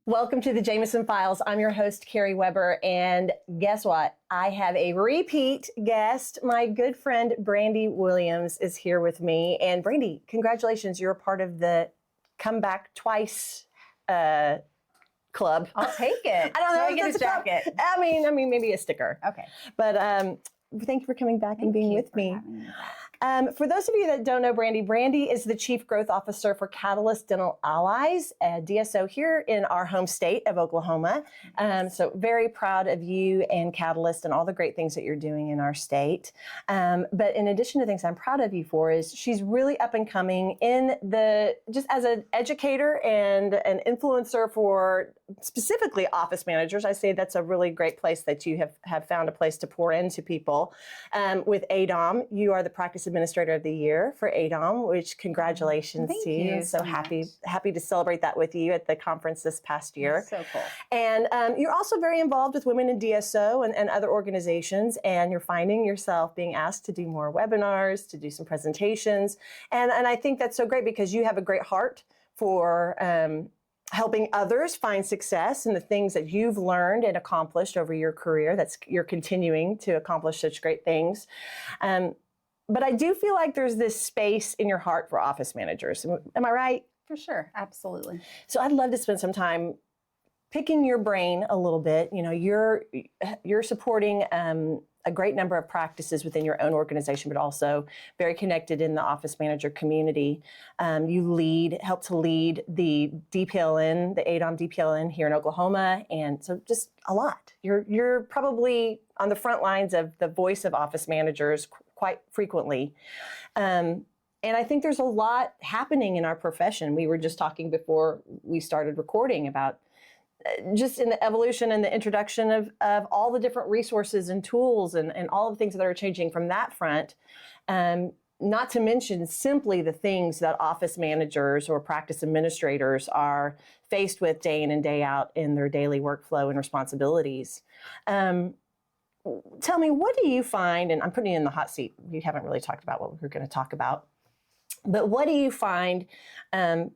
Welcome to the Jameson Files. I'm your host, Carrie Webber, and guess what? I have a repeat guest. My good friend, Brandi Williams, is here with me. And Brandi, congratulations. You're a part of the Come Back Twice club. I'll take it. I don't know. I get a jacket. I mean, maybe a sticker. Okay. But thank you for coming back and being with me. For those of you that don't know Brandi is the Chief Growth Officer for Catalyst Dental Allies, a DSO here in our home state of Oklahoma. So very proud of you and Catalyst and all the great things that you're doing in our state. But in addition to things I'm proud of you for is she's really up and coming just as an educator and an influencer for specifically office managers. I say that's a really great place that you have found a place to pour into people. With ADOM, you are the Practice Administrator of the Year for ADOM, which congratulations Thank to you. you So happy to celebrate that with you at the conference this past year. So cool. And you're also very involved with Women in DSO and other organizations, and you're finding yourself being asked to do more webinars, to do some presentations. And I think that's so great because you have a great heart for helping others find success in the things that you've learned and accomplished over your career. You're continuing to accomplish such great things. But I do feel like there's this space in your heart for office managers. Am I right? For sure. Absolutely. So I'd love to spend some time picking your brain a little bit. You know, you're supporting a great number of practices within your own organization, but also very connected in the office manager community. You help to lead the DPLN, the ADOM DPLN here in Oklahoma, and so just a lot. You're probably on the front lines of the voice of office managers quite frequently. And I think there's a lot happening in our profession. We were just talking before we started recording about just in the evolution and the introduction of all the different resources and tools and all the things that are changing from that front. Not to mention simply the things that office managers or practice administrators are faced with day in and day out in their daily workflow and responsibilities. Tell me, what do you find, and I'm putting you in the hot seat, we haven't really talked about what we're going to talk about, but what do you find are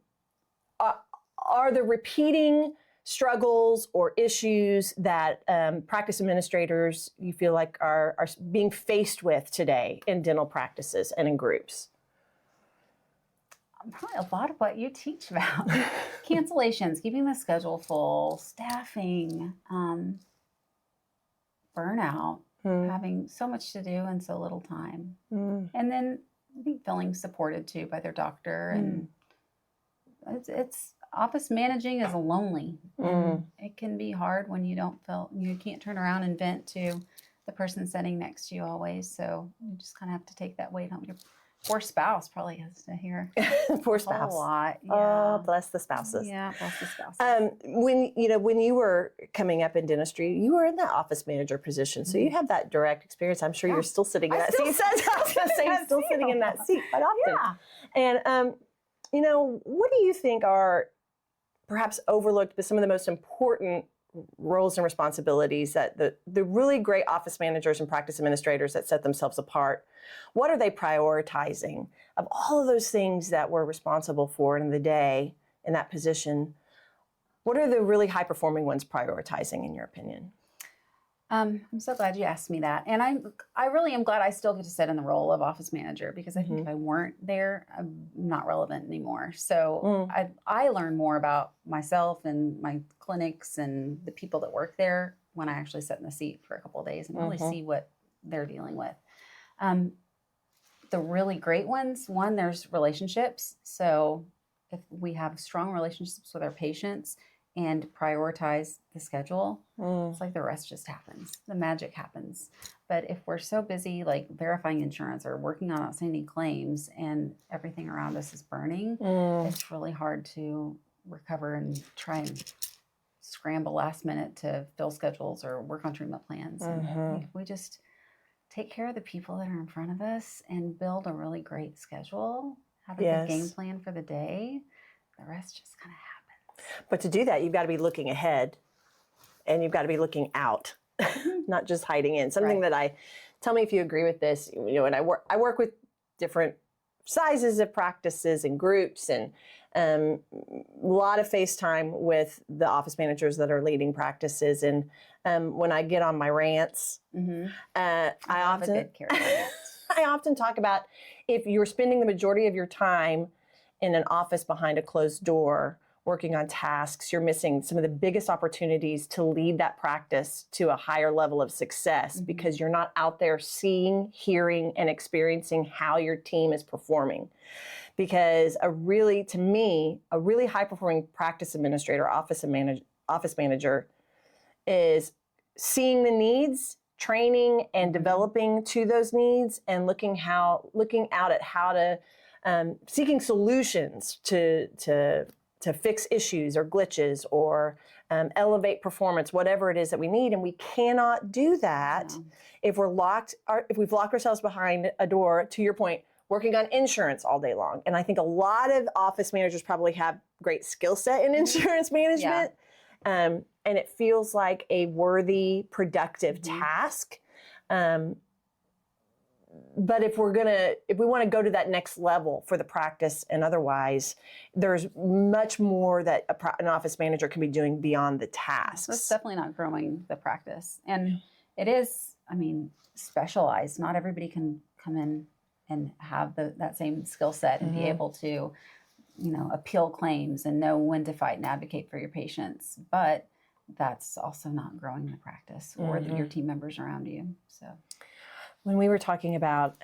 the repeating struggles or issues that practice administrators you feel like are being faced with today in dental practices and in groups? Probably a lot of what you teach about. Cancellations, keeping the schedule full, staffing, burnout, having so much to do and so little time. And then I think feeling supported too by their doctor. And it's office managing is lonely. It can be hard when you can't turn around and vent to the person sitting next to you always. So you just kind of have to take that weight home. Your poor spouse probably has to hear Poor spouse. a lot. Yeah. Oh, bless the spouses. Yeah, bless the spouses. When you were coming up in dentistry, you were in that office manager position, so you have that direct experience. I'm sure you're still sitting in that seat. I was going to say you're still sitting in that seat quite often. Yeah. And what do you think are perhaps overlooked, but some of the most important roles and responsibilities that the really great office managers and practice administrators that set themselves apart, what are they prioritizing? Of all of those things that we're responsible for in the day in that position, what are the really high-performing ones prioritizing, in your opinion? I'm so glad you asked me that. And I really am glad I still get to sit in the role of office manager, because I think if I weren't there, I'm not relevant anymore. So I learn more about myself and my clinics and the people that work there when I actually sit in the seat for a couple of days and really see what they're dealing with. The really great ones, there's relationships. So if we have strong relationships with our patients and prioritize the schedule, it's like the rest just happens. The magic happens. But if we're so busy like verifying insurance or working on outstanding claims and everything around us is burning, it's really hard to recover and try and scramble last minute to fill schedules or work on treatment plans. And we just take care of the people that are in front of us and build a really great schedule, have a good game plan for the day, the rest just kind of happens. But to do that, you've got to be looking ahead and you've got to be looking out, not just hiding in. Something that tell me if you agree with this, and I work with different sizes of practices and groups, and a lot of FaceTime with the office managers that are leading practices. And when I get on my rants, I often talk about, if you're spending the majority of your time in an office behind a closed door working on tasks, you're missing some of the biggest opportunities to lead that practice to a higher level of success, because you're not out there seeing, hearing, and experiencing how your team is performing. Because to me, a really high-performing practice administrator, office manager is seeing the needs, training and developing to those needs, and looking out at how to seeking solutions to fix issues or glitches or elevate performance, whatever it is that we need. And we cannot do that if we've locked ourselves behind a door, to your point, working on insurance all day long. And I think a lot of office managers probably have great skill set in insurance management. And it feels like a worthy, productive task. But if we want to go to that next level for the practice and otherwise, there's much more that an office manager can be doing beyond the tasks. So it's definitely not growing the practice. And it is, specialized. Not everybody can come in and have that same skill set and be able to, appeal claims and know when to fight and advocate for your patients. But that's also not growing the practice or your team members around you. So when we were talking about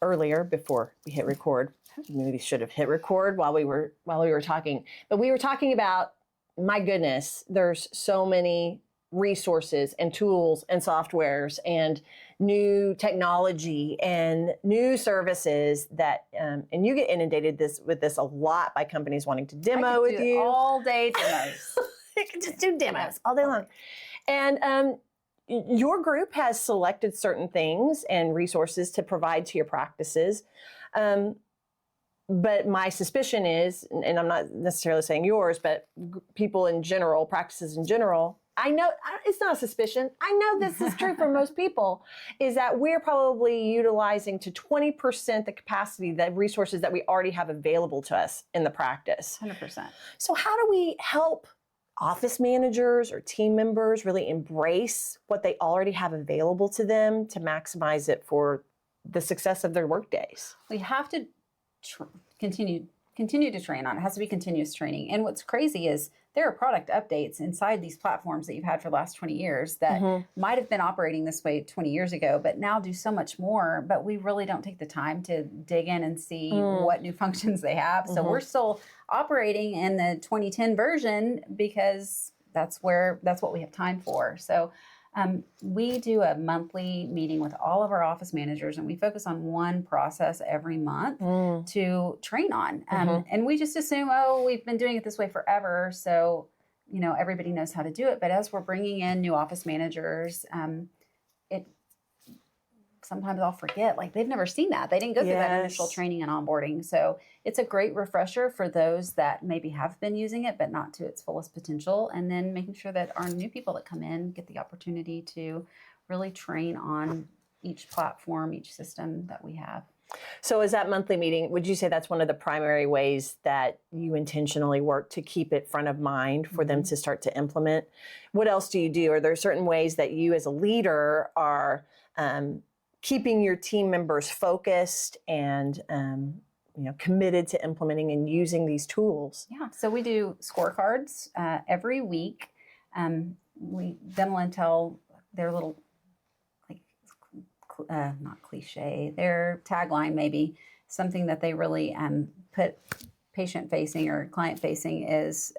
earlier, before we hit record, maybe we should have hit record while we were talking, but we were talking about, my goodness, there's so many resources and tools and softwares and new technology and new services that, and you get inundated with this a lot by companies wanting to demo with you. All day demos. You can just do demos all day long. And your group has selected certain things and resources to provide to your practices. But my suspicion is, and I'm not necessarily saying yours, but people in general, practices in general, I know it's not a suspicion. I know this is true for most people, is that we're probably utilizing to 20% the capacity, the resources that we already have available to us in the practice. 100%. So how do we help office managers or team members really embrace what they already have available to them to maximize it for the success of their work days? We have to continue to train on it. It has to be continuous training. And what's crazy is there are product updates inside these platforms that you've had for the last 20 years that might have been operating this way 20 years ago, but now do so much more. But we really don't take the time to dig in and see what new functions they have. So we're still operating in the 2010 version because that's what we have time for. So we do a monthly meeting with all of our office managers, and we focus on one process every month to train on. And we just assume, we've been doing it this way forever, so everybody knows how to do it. But as we're bringing in new office managers, sometimes I'll forget, like they've never seen that. They didn't go through that initial training and onboarding. So it's a great refresher for those that maybe have been using it, but not to its fullest potential. And then making sure that our new people that come in get the opportunity to really train on each platform, each system that we have. So is that monthly meeting, would you say that's one of the primary ways that you intentionally work to keep it front of mind for them to start to implement? What else do you do? Are there certain ways that you as a leader are keeping your team members focused and committed to implementing and using these tools? Yeah, so we do scorecards every week. Dental Intel, their little, not cliche, their tagline maybe, something that they really put patient-facing or client-facing is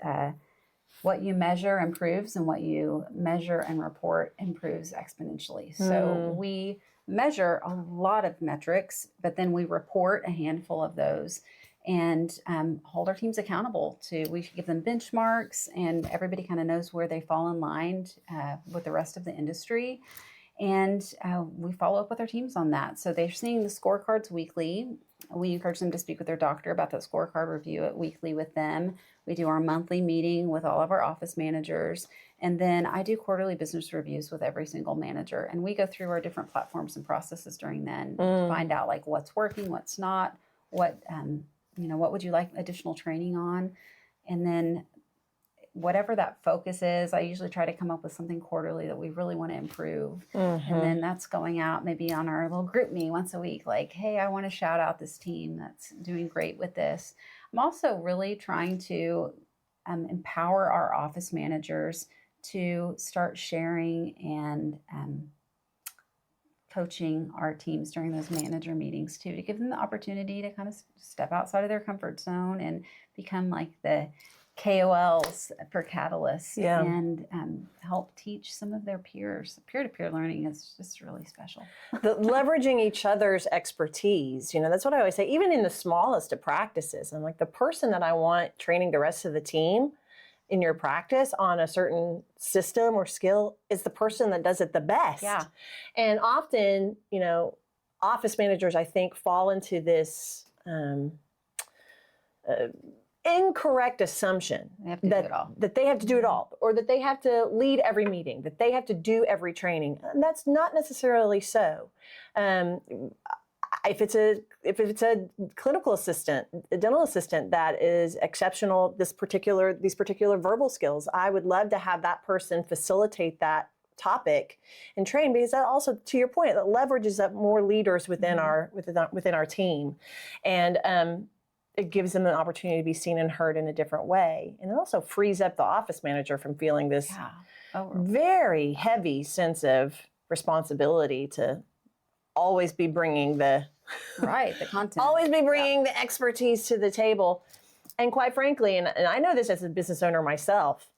what you measure improves and what you measure and report improves exponentially. So we measure a lot of metrics, but then we report a handful of those and hold our teams accountable we give them benchmarks, and everybody kind of knows where they fall in line with the rest of the industry. And we follow up with our teams on that. So they're seeing the scorecards weekly. We encourage them to speak with their doctor about that scorecard, review it weekly with them. We do our monthly meeting with all of our office managers. And then I do quarterly business reviews with every single manager. And we go through our different platforms and processes during then to find out what's working, what's not, what would you like additional training on? And then whatever that focus is, I usually try to come up with something quarterly that we really want to improve. And then that's going out maybe on our little group meeting once a week, like, hey, I want to shout out this team that's doing great with this. I'm also really trying to empower our office managers to start sharing and coaching our teams during those manager meetings too, to give them the opportunity to kind of step outside of their comfort zone and become like the KOLs for Catalyst and help teach some of their peers. Peer-to-peer learning is just really special. Leveraging each other's expertise, that's what I always say, even in the smallest of practices. I'm like, the person that I want training the rest of the team in your practice on a certain system or skill is the person that does it the best. Yeah. And often, office managers, I think, fall into this incorrect assumption They have to do it all. that they have to do it all, or that they have to lead every meeting, that they have to do every training. And that's not necessarily so. If it's a clinical assistant, a dental assistant that is exceptional, these particular verbal skills, I would love to have that person facilitate that topic and train, because that also, to your point, that leverages up more leaders within our team, and it gives them an opportunity to be seen and heard in a different way, and it also frees up the office manager from feeling this very heavy sense of responsibility to always be bringing the content, always be bringing the expertise to the table. And quite frankly, and I know this as a business owner myself,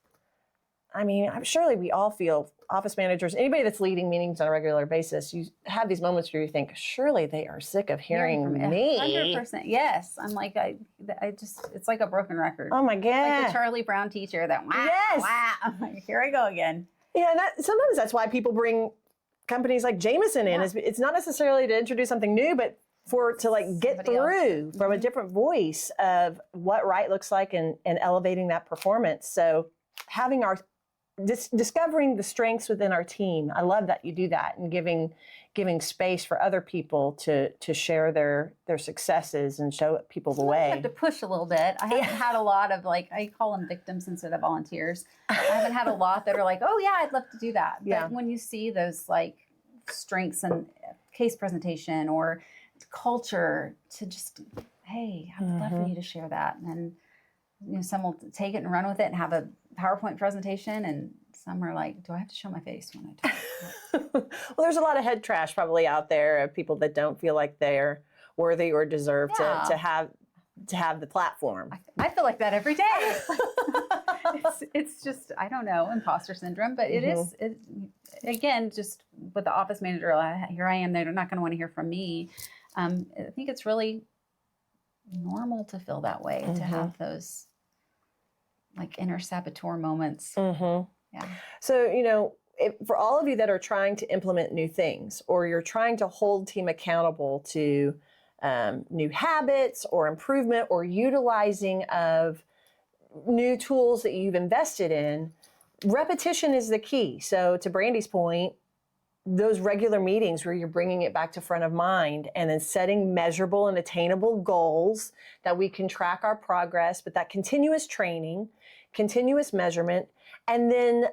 I mean, surely we all feel, office managers, anybody that's leading meetings on a regular basis, you have these moments where you think, surely they are sick of hearing me. 100%. Yes. I'm like, I just, it's like a broken record. Oh my God. Like the Charlie Brown teacher that, wow. I'm like, here I go again. Yeah, sometimes that's why people bring companies like Jameson in. It's not necessarily to introduce something new, but to get through from a different voice of what right looks like and elevating that performance. So having discovering the strengths within our team. I love that you do that, and giving space for other people to share their successes and show people the way. I have to push a little bit. I haven't had a lot of I call them victims instead of volunteers. I haven't had a lot that are like, oh yeah, I'd love to do that. But when you see those strengths and case presentation or culture, to just, hey, I would love for you to share that. And then some will take it and run with it and have a PowerPoint presentation, and some are like, do I have to show my face when I talk? Well, there's a lot of head trash probably out there of people that don't feel like they're worthy or deserve to have the platform. I feel like that every day. it's just, I don't know, imposter syndrome, but it is, again, just with the office manager, here I am, they're not going to want to hear from me. I think it's really normal to feel that way, to have those inner saboteur moments. Yeah. So, for all of you that are trying to implement new things, or you're trying to hold team accountable to new habits or improvement or utilizing of new tools that you've invested in, repetition is the key. So to Brandi's point, those regular meetings where you're bringing it back to front of mind, and then setting measurable and attainable goals that we can track our progress, but that continuous training, continuous measurement, and then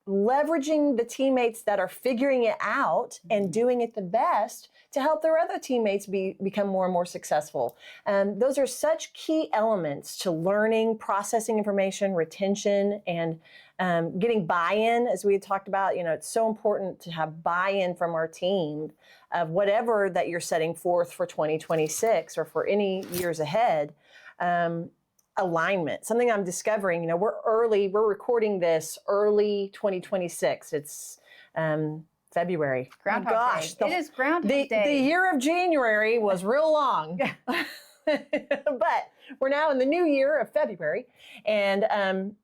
leveraging the teammates that are figuring it out and doing it the best to help their other teammates become more and more successful. Those are such key elements to learning, processing information, retention, and getting buy-in, as we had talked about. It's so important to have buy-in from our team of whatever that you're setting forth for 2026 or for any years ahead. Alignment, something I'm discovering. We're recording this early 2026. It's February. Groundhog Day. It is Groundhog Day. The year of January was real long. But we're now in the new year of February. And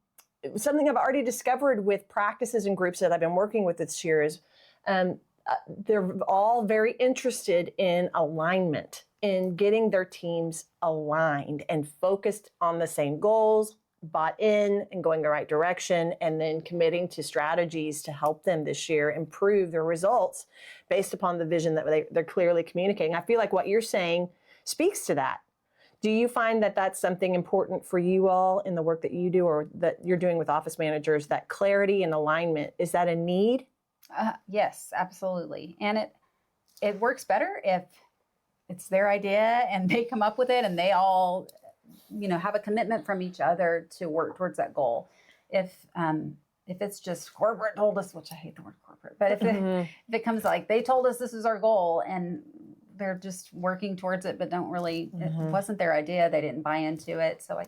something I've already discovered with practices and groups that I've been working with this year is they're all very interested in alignment, in getting their teams aligned and focused on the same goals, bought in and going the right direction, and then committing to strategies to help them this year improve their results based upon the vision that they're clearly communicating. I feel like what you're saying speaks to that. Do you find that that's something important for you all in the work that you do or that you're doing with office managers, that clarity and alignment? Is that a need? Yes, absolutely. And it works better if it's their idea and they come up with it and they all, have a commitment from each other to work towards that goal. If it's just corporate told us, which I hate the word corporate, but if it comes like they told us this is our goal and they're just working towards it, but don't really, it wasn't their idea. They didn't buy into it. So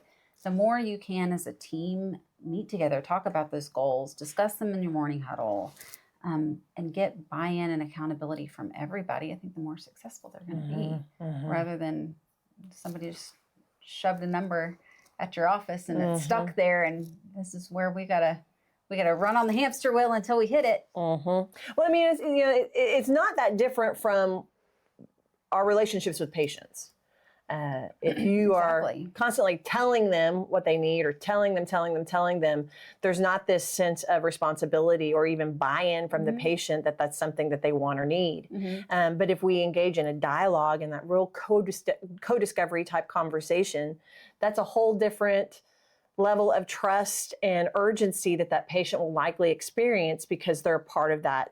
the more you can as a team meet together, talk about those goals, discuss them in your morning huddle, and get buy-in and accountability from everybody, I think the more successful they're going to be, rather than somebody just shoved a number at your office and it's stuck there. And this is where we gotta run on the hamster wheel until we hit it. Well, I mean, it's not that different from our relationships with patients. If you are constantly telling them what they need or telling them, there's not this sense of responsibility or even buy-in from the patient that that's something that they want or need. But if we engage in a dialogue and that real co-discovery type conversation, that's a whole different level of trust and urgency that patient will likely experience because they're a part of that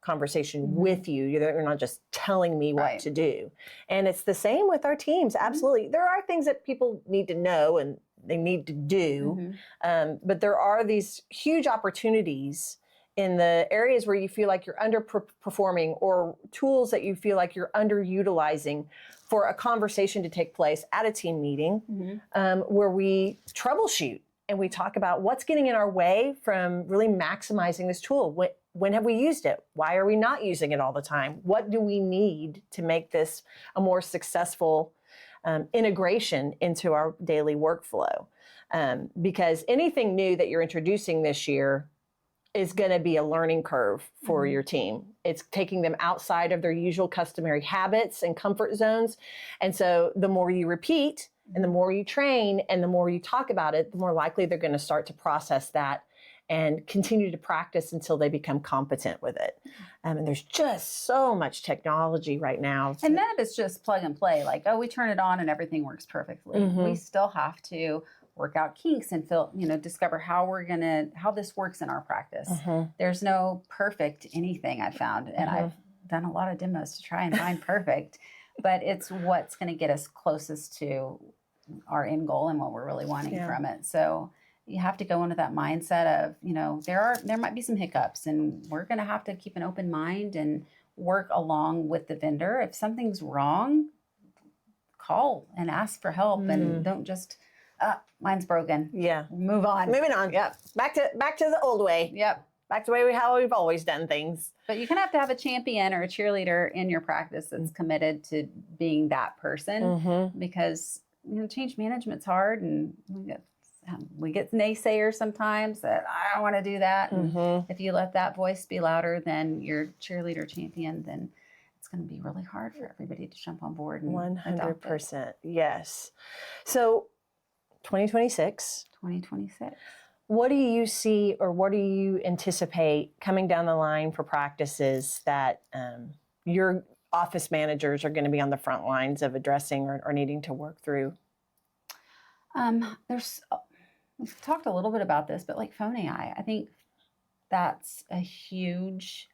conversation with you. You're not just telling me what to do. And it's the same with our teams. Absolutely. There are things that people need to know and they need to do. But there are these huge opportunities in the areas where you feel like you're underperforming or tools that you feel like you're underutilizing for a conversation to take place at a team meeting where we troubleshoot and we talk about what's getting in our way from really maximizing this tool. When have we used it? Why are we not using it all the time? What do we need to make this a more successful integration into our daily workflow? Because anything new that you're introducing this year is going to be a learning curve for your team. It's taking them outside of their usual customary habits and comfort zones. And so the more you repeat and the more you train and the more you talk about it, the more likely they're going to start to process that and continue to practice until they become competent with it. And there's just so much technology right now. And none of it's just plug and play, like, oh, we turn it on and everything works perfectly. We still have to work out kinks and discover how this works in our practice. There's no perfect anything I've found. And I've done a lot of demos to try and find perfect, but it's what's going to get us closest to our end goal and what we're really wanting from it. So you have to go into that mindset of, there might be some hiccups and we're going to have to keep an open mind and work along with the vendor. If something's wrong, call and ask for help and don't just, mine's broken. Move on. Moving on. Yep. Back to the old way. Yep. Back to how we've always done things. But you're going to have a champion or a cheerleader in your practice that's committed to being that person because, change management's hard and we get naysayers sometimes that I don't want to do that. And if you let that voice be louder than your cheerleader champion, then it's going to be really hard for everybody to jump on board. And 100%. Yes. So 2026. What do you see or what do you anticipate coming down the line for practices that your office managers are going to be on the front lines of addressing or needing to work through? We've talked a little bit about this, but like phone AI, I think that's a huge...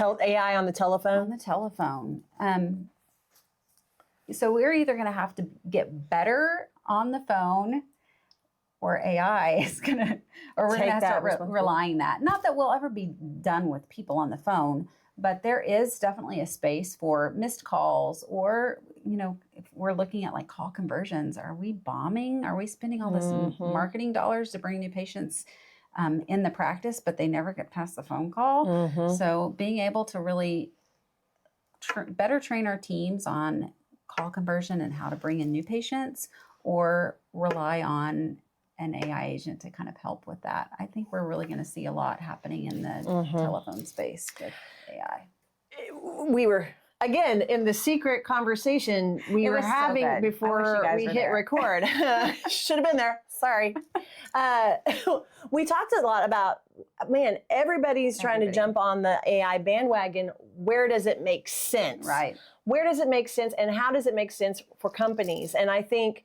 AI on the telephone? On the telephone. So we're either going to have to get better on the phone or AI is going to, or we're going to have to start relying that. Not that we'll ever be done with people on the phone, but there is definitely a space for missed calls or, if we're looking at like call conversions, are we bombing? Are we spending all this marketing dollars to bring new patients in the practice, but they never get past the phone call? So being able to really better train our teams on call conversion and how to bring in new patients or rely on an AI agent to kind of help with that. I think we're really going to see a lot happening in the telephone space with AI. We were, again, in the secret conversation we were having before we hit record. Should have been there. Sorry. We talked a lot about, man, everybody's trying to jump on the AI bandwagon. Where does it make sense? Right. Where does it make sense, and how does it make sense for companies? And I think,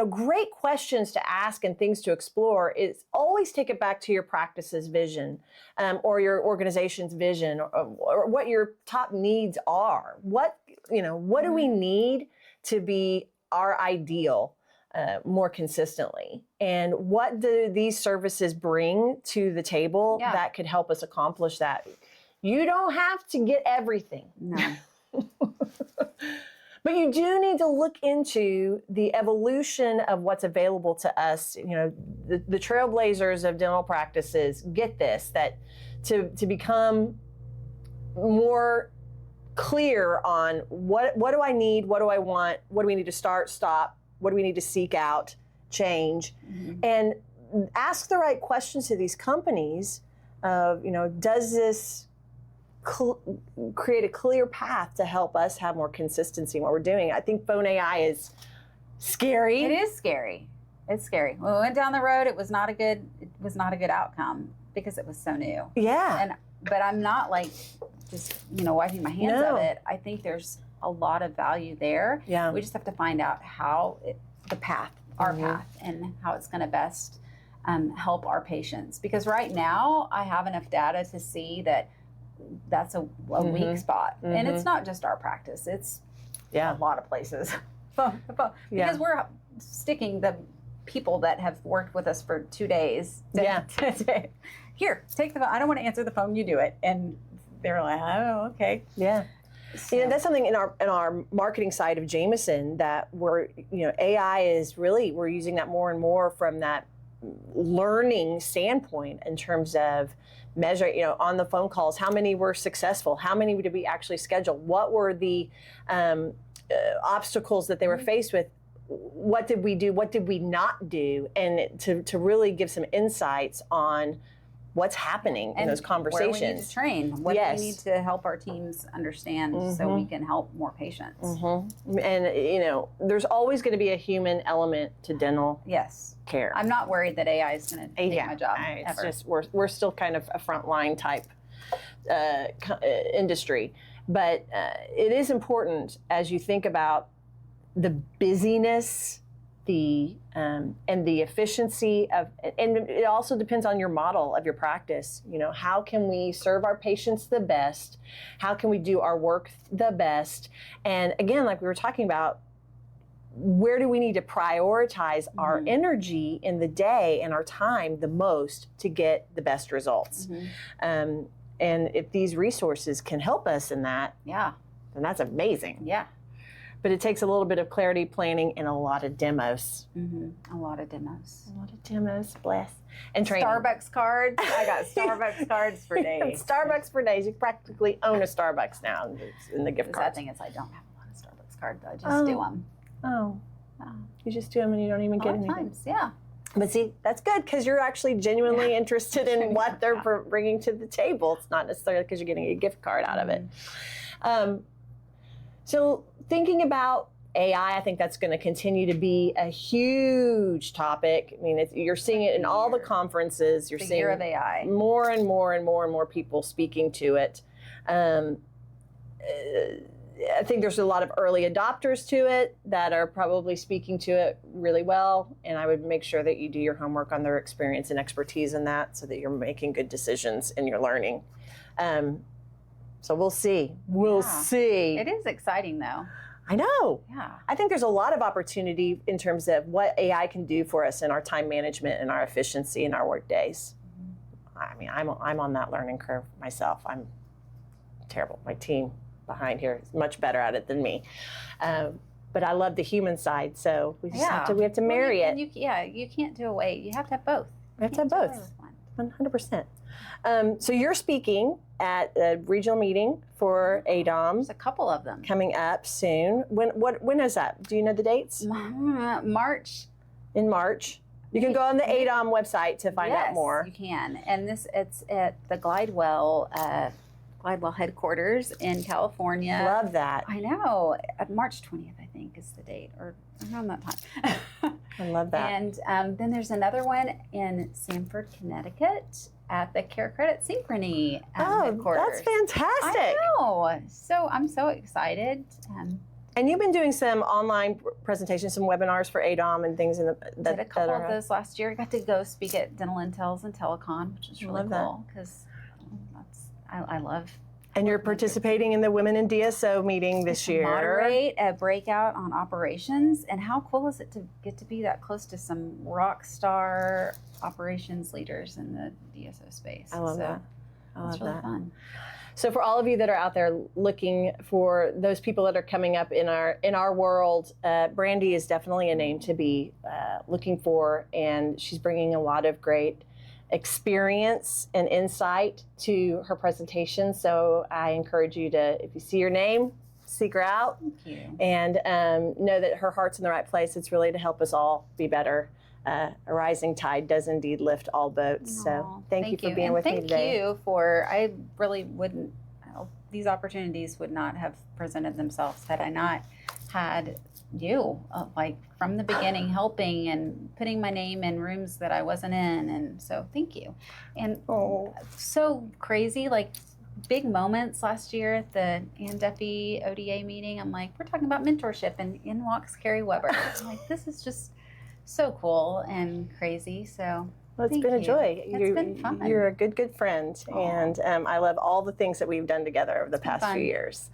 great questions to ask and things to explore is always take it back to your practice's vision, or your organization's vision, or what your top needs are. What do we need to be our ideal more consistently? And what do these services bring to the table that could help us accomplish that? You don't have to get everything. No. But you do need to look into the evolution of what's available to us. The trailblazers of dental practices get this, that to become more clear on what do I need, what do I want, what do we need to start, stop, what do we need to seek out, change, and ask the right questions to these companies of, does this create a clear path to help us have more consistency in what we're doing? I think phone AI is scary. It is scary. It's scary. When we went down the road, it was not a good outcome because it was so new. Yeah. But I'm not like just, wiping my hands of it. I think there's a lot of value there. Yeah. We just have to find out how our path, and how it's going to best help our patients. Because right now, I have enough data to see that that's a weak spot. And it's not just our practice. It's a lot of places. Because we're sticking the people that have worked with us for 2 days. Here, take the phone. I don't want to answer the phone. You do it. And they're like, oh, okay. Yeah. So. That's something in our marketing side of Jameson that AI is really, we're using that more and more from that learning standpoint in terms of measure, on the phone calls, how many were successful, how many did we actually schedule, what were the obstacles that they were faced with, what did we do, what did we not do, and to really give some insights on what's happening in those conversations. Where we need to train, what do we need to help our teams understand so we can help more patients. And there's always going to be a human element to dental care. I'm not worried that AI is going to take my job it's ever. just we're still kind of a frontline type industry, but it is important as you think about the busyness, and the efficiency and it also depends on your model of your practice. How can we serve our patients the best? How can we do our work the best? And again, like we were talking about, where do we need to prioritize our energy in the day and our time the most to get the best results? And if these resources can help us in that, then that's amazing. Yeah. But it takes a little bit of clarity, planning, and a lot of demos. A lot of demos. A lot of demos, bless. And training. Starbucks cards. I got Starbucks cards for days. Starbucks for days. You practically own a Starbucks now in the gift The cards. sad thing is I don't have a lot of Starbucks cards. I just do them. Oh. You just do them and you don't even get anything. Times, yeah. But see, that's good because you're actually genuinely interested in what they're bringing to the table. It's not necessarily because you're getting a gift card out of it. So thinking about AI, I think that's going to continue to be a huge topic. I mean, you're seeing it in all the conferences. You're seeing year of AI. More and more and more and more people speaking to it. I think there's a lot of early adopters to it that are probably speaking to it really well. And I would make sure that you do your homework on their experience and expertise in that so that you're making good decisions in your learning. So we'll see. We'll see. It is exciting, though. I know. Yeah. I think there's a lot of opportunity in terms of what AI can do for us in our time management and our efficiency in our work days. I mean, I'm on that learning curve myself. I'm terrible. My team behind here is much better at it than me. But I love the human side, so we just have to marry it. You can't do away. You have to have both. We have to have both. 100%. So you're speaking at a regional meeting for ADOM. There's a couple of them coming up soon. When is that? Do you know the dates? March. In March. You can go on the ADOM website to find out more. You can. And it's at the Glidewell headquarters in California. Love that. I know. March 20th, I think, is the date, or around that time. I love that. And then there's another one in Sanford, Connecticut at the Care Credit Synchrony headquarters. That's fantastic. I know. So I'm so excited. And you've been doing some online presentations, some webinars for ADOM and things Did a couple of those last year. I got to go speak at Dental Intels and Telecon, which is really cool because I love. And you're participating in the Women in DSO meeting this year. Moderate a breakout on operations, and how cool is it to get to be that close to some rock star operations leaders in the DSO space? I love that. It's really fun. So for all of you that are out there looking for those people that are coming up in our world, Brandi is definitely a name to be looking for, and she's bringing a lot of great experience and insight to her presentation. So I encourage you to, if you see your name, seek her out. Thank you. And know that her heart's in the right place. It's really to help us all be better. A rising tide does indeed lift all boats. So thank you for being with me today. Thank you for, I really wouldn't, these opportunities would not have presented themselves had I not had you, like from the beginning, helping and putting my name in rooms that I wasn't in. And so thank you. And so crazy, like big moments last year at the Ann Duffy ODA meeting. I'm like, we're talking about mentorship, and in walks Carrie Webber. I'm like, this is just so cool and crazy. So well, it's been a joy. It's been fun. You're a good friend, and I love all the things that we've done together over the past few years.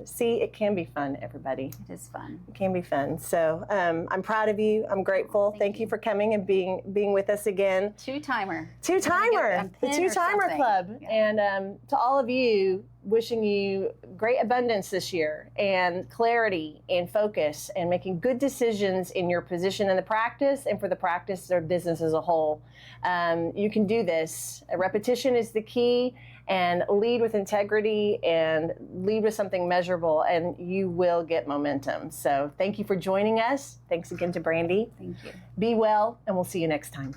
See, it can be fun, everybody. It is fun. It can be fun. So I'm proud of you. I'm grateful. Thank you for coming and being with us again. Two-timer. The Two-Timer Club. Yeah. And to all of you, wishing you great abundance this year and clarity and focus and making good decisions in your position in the practice and for the practice or business as a whole. You can do this. Repetition is the key, and lead with integrity and lead with something measurable, and you will get momentum. So thank you for joining us. Thanks again to Brandi. Thank you. Be well, and we'll see you next time.